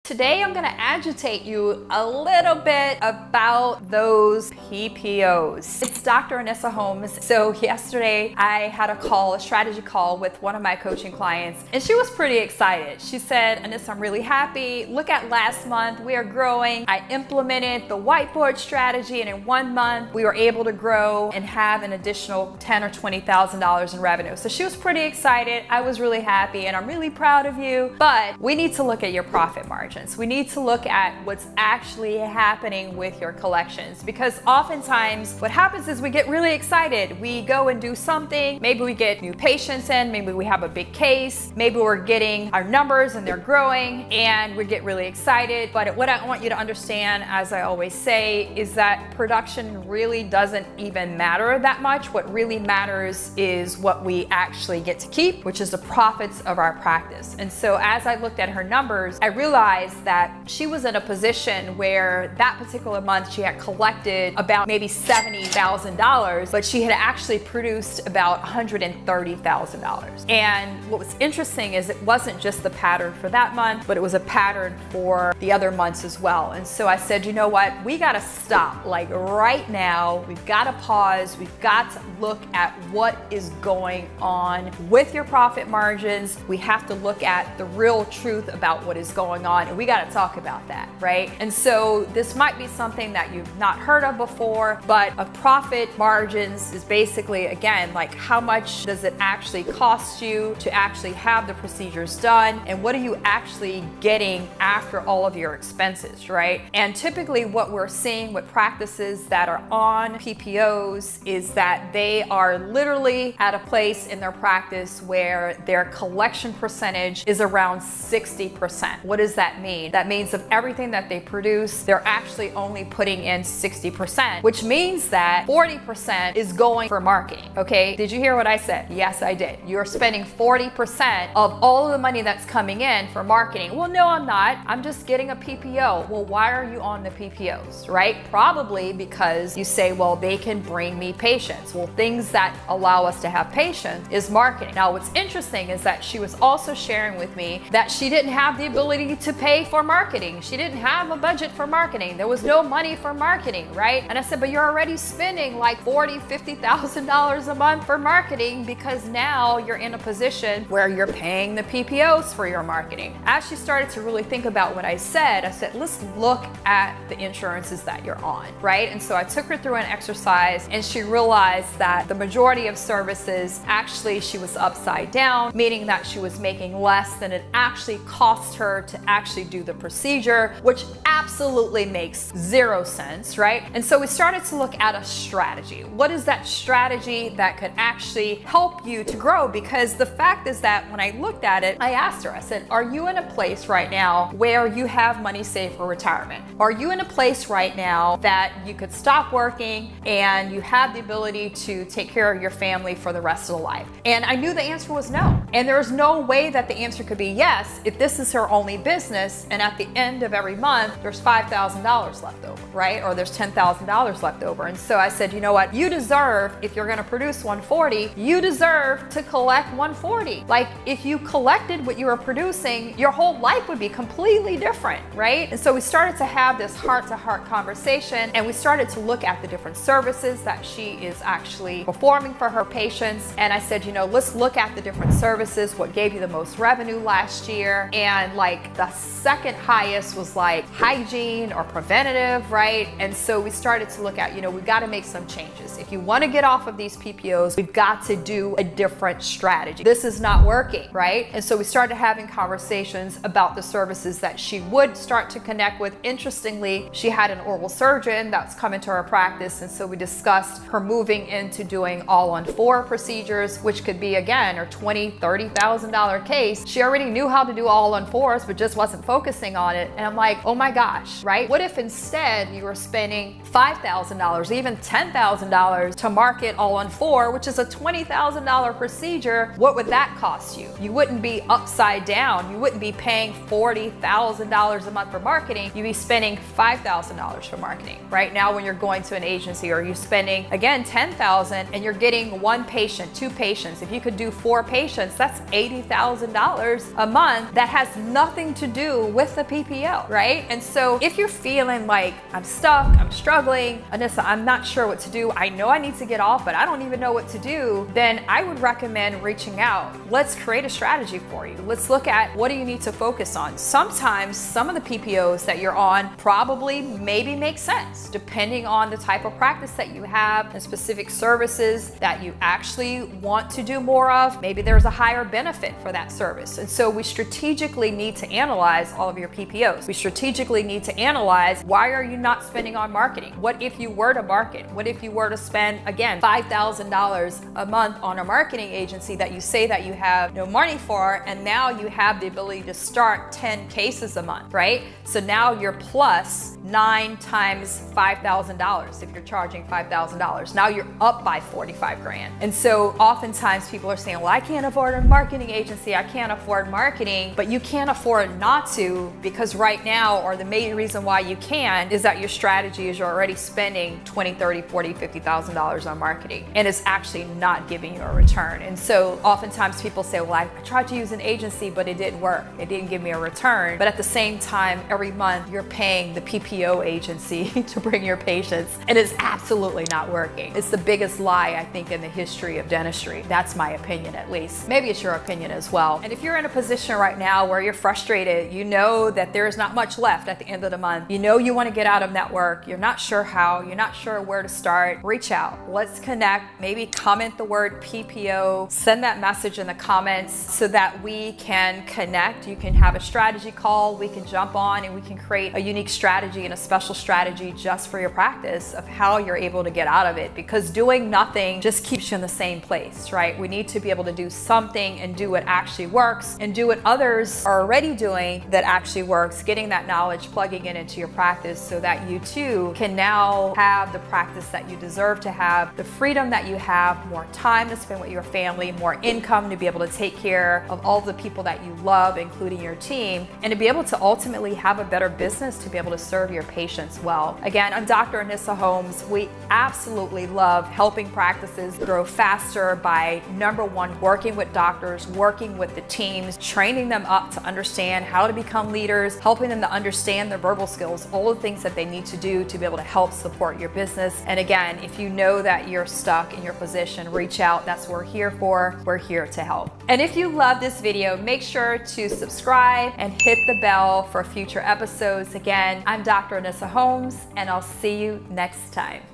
Today I'm going to agitate you a little bit about those PPOs. It's Dr. Anissa Holmes. So yesterday I had a strategy call with one of my coaching clients, and she was pretty excited. She said, Anissa, I'm really happy. Look at last month, we are growing. I implemented the whiteboard strategy, and in 1 month we were able to grow and have an additional $10,000 or $20,000 in revenue. So she was pretty excited. I was really happy, and I'm really proud of you. But we need to look at your profit margins. We need to look at what's actually happening with your collections, because oftentimes what happens is we get really excited. We go and do something. Maybe we get new patients in, maybe we have a big case, maybe we're getting our numbers and they're growing and we get really excited. But what I want you to understand, as I always say, is that production really doesn't even matter that much. What really matters is what we actually get to keep, which is the profits of our practice. And so as I looked at her numbers, I realized that she was in a position where that particular month she had collected about maybe $70,000, but she had actually produced about $130,000. And what was interesting is it wasn't just the pattern for that month, but it was a pattern for the other months as well. And so I said, you know what, we gotta stop. Like right now, we've gotta pause. We've got to look at what is going on with your profit margins. We have to look at the real truth about what is going on, and we got to talk about that, right? And so this might be something that you've not heard of before, but a profit margins is basically, again, like how much does it actually cost you to actually have the procedures done, and what are you actually getting after all of your expenses, right? And typically what we're seeing with practices that are on PPOs is that they are literally at a place in their practice where their collection percentage is around 60%. What does that mean? That means of everything that they produce, they're actually only putting in 60%, which means that 40% is going for marketing, okay? Did you hear what I said? Yes, I did. You're spending 40% of all of the money that's coming in for marketing. Well, no, I'm not. I'm just getting a PPO. Well, why are you on the PPOs, right? Probably because you say, well, they can bring me patients. Well, things that allow us to have patients is marketing. Now, what's interesting is that she was also sharing with me that she didn't have the ability to pay for marketing. She didn't have a budget for marketing. There was no money for marketing, right? And I said, but you're already spending like $40,000, $50,000 a month for marketing, because now you're in a position where you're paying the PPOs for your marketing. As she started to really think about what I said, let's look at the insurances that you're on, right? And so I took her through an exercise, and she realized that the majority of services, actually she was upside down, meaning that she was making less than it actually cost her to actually do the procedure, which absolutely makes zero sense, right? And so we started to look at a strategy. What is that strategy that could actually help you to grow? Because the fact is that when I looked at it, I asked her, I said, are you in a place right now where you have money saved for retirement? Are you in a place right now that you could stop working and you have the ability to take care of your family for the rest of the life? And I knew the answer was no. And there's no way that the answer could be yes if this is her only business, and at the end of every month there's $5,000 left over, right? Or there's $10,000 left over. And so I said, you know what, you deserve, if you're going to produce 140, you deserve to collect 140. Like if you collected what you were producing, your whole life would be completely different, right? And so we started to have this heart-to-heart conversation, and we started to look at the different services that she is actually performing for her patients. And I said, you know, let's look at the different services, what gave you the most revenue last year. And like the second highest was like hygiene or preventative, right? And so we started to look at, you know, we've got to make some changes. If you want to get off of these PPOs, we've got to do a different strategy. This is not working, right? And so we started having conversations about the services that she would start to connect with. Interestingly, she had an oral surgeon that's come into her practice, and so we discussed her moving into doing all-on-4 procedures, which could be, again, her $20,000, $30,000 case. She already knew how to do all-on-4s, but just wasn't focusing on it. And I'm like, oh my gosh, right? What if instead you were spending $5,000, even $10,000 to market all-on-4, which is a $20,000 procedure? What would that cost you? You wouldn't be upside down. You wouldn't be paying $40,000 a month for marketing. You'd be spending $5,000 for marketing. Right now, when you're going to an agency, or you're spending, again, $10,000 and you're getting 1 patient, 2 patients. If you could do 4 patients, that's $80,000 a month. That has nothing to do do with the PPO, right? And so if you're feeling like I'm stuck, I'm struggling, Anissa, I'm not sure what to do, I know I need to get off, but I don't even know what to do, then I would recommend reaching out. Let's create a strategy for you. Let's look at what do you need to focus on. Sometimes some of the PPOs that you're on probably maybe make sense depending on the type of practice that you have and specific services that you actually want to do more of. Maybe there's a higher benefit for that service. And so we strategically need to analyze all of your PPOs. We strategically need to analyze, why are you not spending on marketing? What if you were to market? What if you were to spend, again, $5,000 a month on a marketing agency that you say that you have no money for, and now you have the ability to start 10 cases a month, right? So now you're plus 9 times $5,000 if you're charging $5,000. Now you're up by 45 grand. And so oftentimes people are saying, well, I can't afford a marketing agency, I can't afford marketing, but you can't afford not to, because right now, or the main reason why you can, is that your strategy is you're already spending $20, $30, $40, $50,000 on marketing, and it's actually not giving you a return. And so oftentimes people say, well, I tried to use an agency, but it didn't work. It didn't give me a return. But at the same time, every month you're paying the PPO agency to bring your patients, and it's absolutely not working. It's the biggest lie, I think, in the history of dentistry. That's my opinion, at least. Maybe it's your opinion as well. And if you're in a position right now where you're frustrated, you know that there is not much left at the end of the month, you know you want to get out of network, you're not sure how, you're not sure where to start, reach out. Let's connect. Maybe comment the word PPO, send that message in the comments so that we can connect. You can have a strategy call, we can jump on and we can create a unique strategy and a special strategy just for your practice of how you're able to get out of it, because doing nothing just keeps you in the same place, right? We need to be able to do something and do what actually works and do what others are already doing that actually works, getting that knowledge, plugging it into your practice so that you too can now have the practice that you deserve to have, the freedom that you have, more time to spend with your family, more income to be able to take care of all the people that you love, including your team, and to be able to ultimately have a better business to be able to serve your patients well. Again, I'm Dr. Anissa Holmes. We absolutely love helping practices grow faster by, number one, working with doctors, working with the teams, training them up to understand how to become leaders, helping them to understand their verbal skills, all the things that they need to do to be able to help support your business. And again, if you know that you're stuck in your position, reach out. That's what we're here for. We're here to help. And if you love this video, make sure to subscribe and hit the bell for future episodes. Again, I'm Dr. Anissa Holmes, and I'll see you next time.